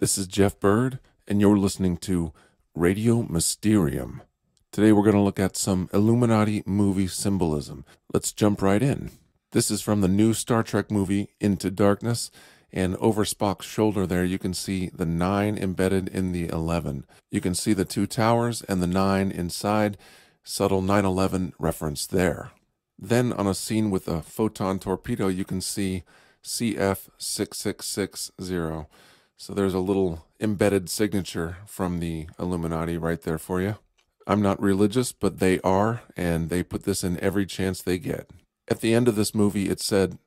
This is Jeff Bird, and you're listening to Radio Mysterium. Today we're going to look at some Illuminati movie symbolism. Let's jump right in. This is from the new Star Trek movie, Into Darkness, and over Spock's shoulder there you can see the 9 embedded in the 11. You can see the 2 towers and the 9 inside, subtle 9/11 reference there. Then on a scene with a photon torpedo you can see CF6660. So there's a little embedded signature from the Illuminati right there for you. I'm not religious, but they are, and they put this in every chance they get. At the end of this movie, it said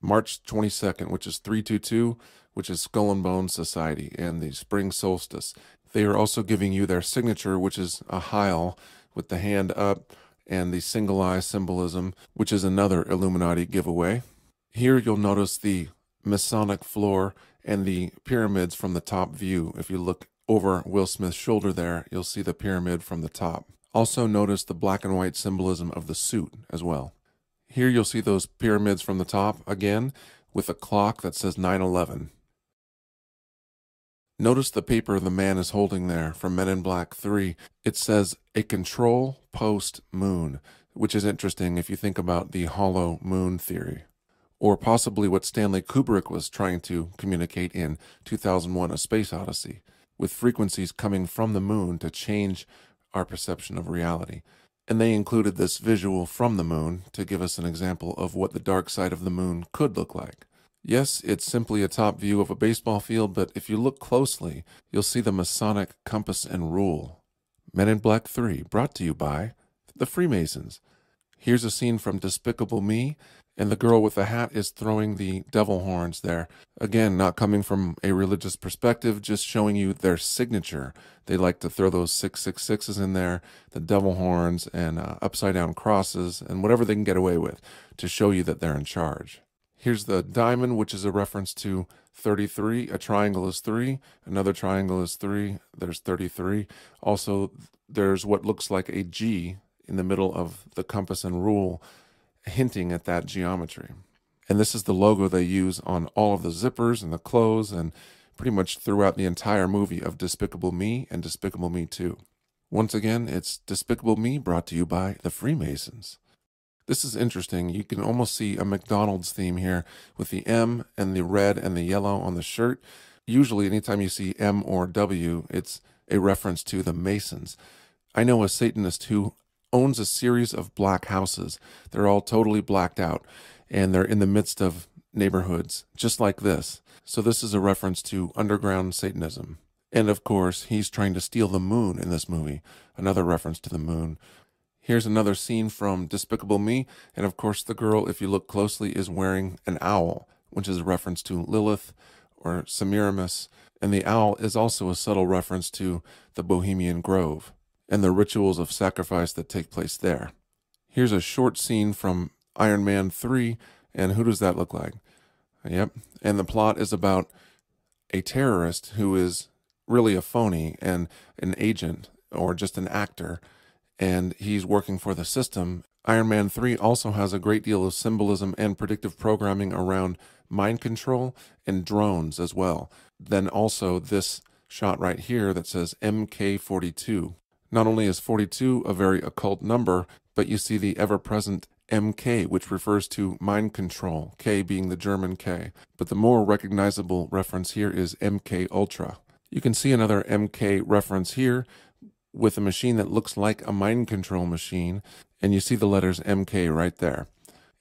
March 22nd, which is 322, which is Skull and Bones Society, and the spring solstice. They are also giving you their signature, which is a Heil with the hand up, and the single eye symbolism, which is another Illuminati giveaway. Here you'll notice the Masonic floor and the pyramids from the top view. If you look over Will Smith's shoulder there, you'll see the pyramid from the top. Also notice the black and white symbolism of the suit as well. Here you'll see those pyramids from the top again with a clock that says 9/11. Notice the paper the man is holding there from Men in Black 3. It says a control post moon, which is interesting if you think about the hollow moon theory, or possibly what Stanley Kubrick was trying to communicate in 2001: A Space Odyssey, with frequencies coming from the moon to change our perception of reality. And they included this visual from the moon to give us an example of what the dark side of the moon could look like. Yes, it's simply a top view of a baseball field, but if you look closely, you'll see the Masonic compass and rule. Men in Black 3, brought to you by the Freemasons. Here's a scene from Despicable Me, and the girl with the hat is throwing the devil horns there. Again, not coming from a religious perspective, just showing you their signature. They like to throw those 666s in there, the devil horns, and upside-down crosses, and whatever they can get away with to show you that they're in charge. Here's the diamond, which is a reference to 33. A triangle is 3. Another triangle is 3. There's 33. Also, there's what looks like a G in the middle of the compass and rule, hinting at that geometry. And this is the logo they use on all of the zippers and the clothes and pretty much throughout the entire movie of Despicable Me and Despicable Me 2. Once again, it's Despicable Me, brought to you by the Freemasons. This is interesting. You can almost see a McDonald's theme here with the M and the red and the yellow on the shirt. Usually anytime you see M or W, it's a reference to the Masons. I know a Satanist who owns a series of black houses. They're all totally blacked out, and they're in the midst of neighborhoods, just like this. So this is a reference to underground Satanism. And of course, he's trying to steal the moon in this movie, another reference to the moon. Here's another scene from Despicable Me, and of course the girl, if you look closely, is wearing an owl, which is a reference to Lilith or Semiramis, and the owl is also a subtle reference to the Bohemian Grove and the rituals of sacrifice that take place there. Here's a short scene from Iron Man 3, and who does that look like? Yep, and the plot is about a terrorist who is really a phony and an agent or just an actor, and he's working for the system. Iron Man 3 also has a great deal of symbolism and predictive programming around mind control and drones as well. Then also this shot right here that says MK42. Not only is 42 a very occult number, but you see the ever-present MK, which refers to mind control, K being the German K. But the more recognizable reference here is MK Ultra. You can see another MK reference here with a machine that looks like a mind control machine, and you see the letters MK right there.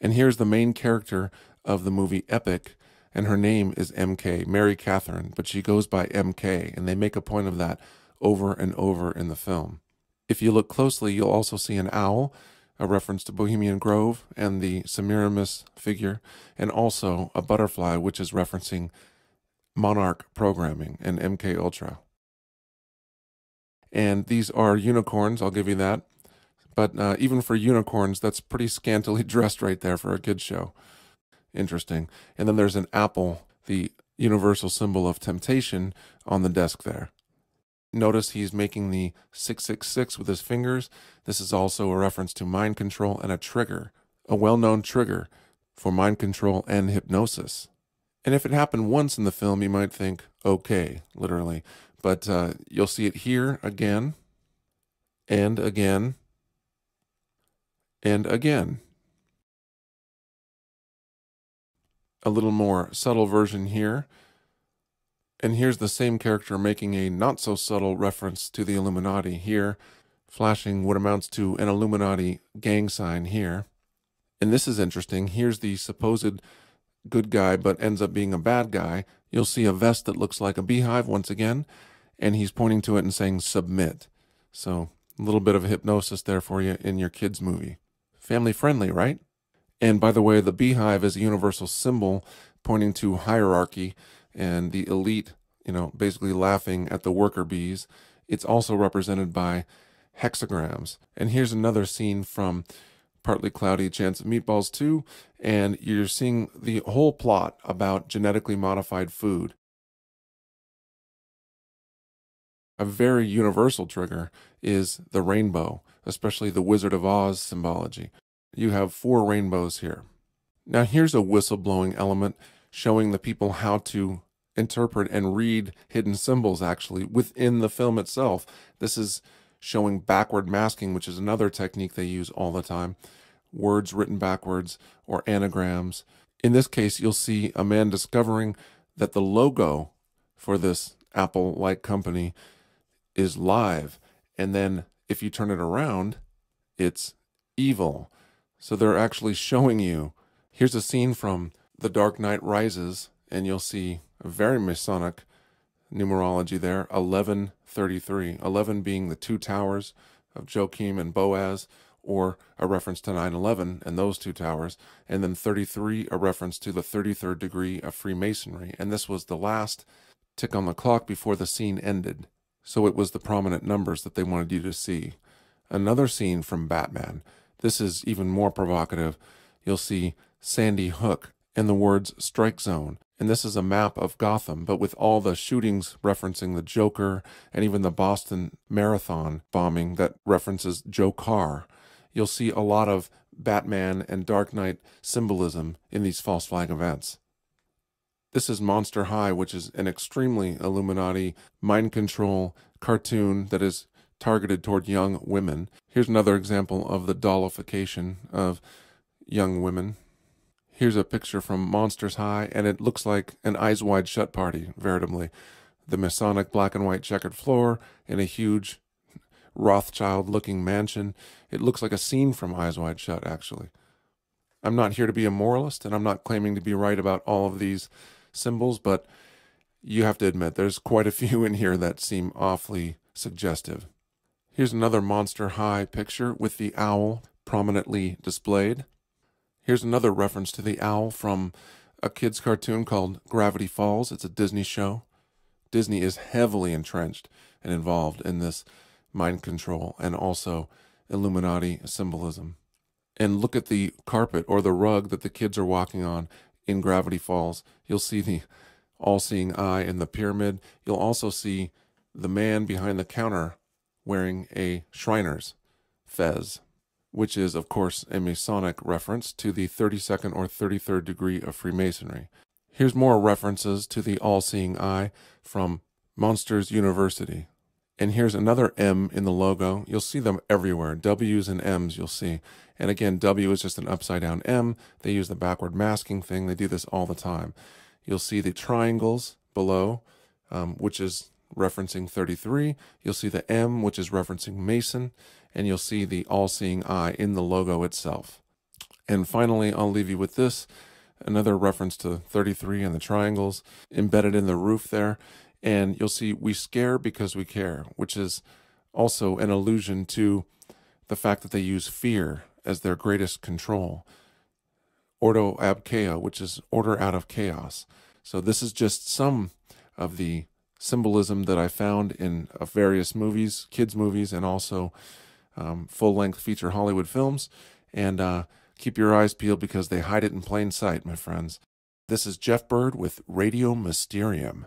And here's the main character of the movie Epic, and her name is MK, Mary Catherine, but she goes by MK, and they make a point of that over and over in the film. If you look closely, you'll also see an owl, a reference to Bohemian Grove and the Semiramis figure, and also a butterfly, which is referencing Monarch programming and MK Ultra. And these are unicorns, I'll give you that. But even for unicorns, that's pretty scantily dressed right there for a kid's show. Interesting. And then there's an apple, the universal symbol of temptation, on the desk there. Notice he's making the 666 with his fingers. This is also a reference to mind control and a trigger, a well-known trigger for mind control and hypnosis. And if it happened once in the film, you might think, okay, literally. But you'll see it here again, and again, and again. A little more subtle version here. And here's the same character making a not so subtle reference to the Illuminati here, flashing what amounts to an Illuminati gang sign here. And this is interesting. Here's the supposed good guy, but ends up being a bad guy. You'll see a vest that looks like a beehive once again, and he's pointing to it and saying submit. So a little bit of hypnosis there for you in your kids' movie. Family friendly, right? And by the way, the beehive is a universal symbol pointing to hierarchy and the elite, basically laughing at the worker bees. It's also represented by hexagrams. And here's another scene from Partly Cloudy Chance of Meatballs 2, and you're seeing the whole plot about genetically modified food. A very universal trigger is the rainbow, especially the Wizard of Oz symbology. You have 4 rainbows here. Now here's a whistleblowing element showing the people how to interpret and read hidden symbols actually within the film itself. This is showing backward masking, which is another technique they use all the time. Words written backwards or anagrams. In this case, you'll see a man discovering that the logo for this Apple-like company is live. And then if you turn it around, it's evil. So they're actually showing you. Here's a scene from The Dark Knight Rises, and you'll see a very Masonic numerology there, 1133. 11 being the 2 towers of Joachim and Boaz, or a reference to 9/11 and those 2 towers, and then 33, a reference to the 33rd degree of Freemasonry. And this was the last tick on the clock before the scene ended. So it was the prominent numbers that they wanted you to see. Another scene from Batman. This is even more provocative. You'll see Sandy Hook and the words strike zone. And this is a map of Gotham, but with all the shootings referencing the Joker and even the Boston Marathon bombing that references Joe Carr. You'll see a lot of Batman and Dark Knight symbolism in these false flag events. This is Monster High, which is an extremely Illuminati mind control cartoon that is targeted toward young women. Here's another example of the dollification of young women. Here's a picture from Monsters High, and it looks like an Eyes Wide Shut party, veritably. The Masonic black and white checkered floor in a huge Rothschild-looking mansion. It looks like a scene from Eyes Wide Shut, actually. I'm not here to be a moralist, and I'm not claiming to be right about all of these symbols, but you have to admit there's quite a few in here that seem awfully suggestive. Here's another Monster High picture with the owl prominently displayed. Here's another reference to the owl from a kid's cartoon called Gravity Falls. It's a Disney show. Disney is heavily entrenched and involved in this mind control and also Illuminati symbolism. And look at the carpet or the rug that the kids are walking on in Gravity Falls. You'll see the all-seeing eye in the pyramid. You'll also see the man behind the counter wearing a Shriner's fez, which is, of course, a Masonic reference to the 32nd or 33rd degree of Freemasonry. Here's more references to the all-seeing eye from Monsters University. And here's another M in the logo. You'll see them everywhere. W's and M's you'll see. And again, W is just an upside-down M. They use the backward masking thing. They do this all the time. You'll see the triangles below, which is referencing 33. You'll see the M, which is referencing Mason. And you'll see the all-seeing eye in the logo itself. And finally, I'll leave you with this. Another reference to 33 and the triangles embedded in the roof there. And you'll see we scare because we care, which is also an allusion to the fact that they use fear as their greatest control. Ordo ab chaos, which is order out of chaos. So this is just some of the symbolism that I found in various movies, kids' movies, and also full-length feature Hollywood films. And keep your eyes peeled because they hide it in plain sight, my friends. This is Jeff Bird with Radio Mysterium.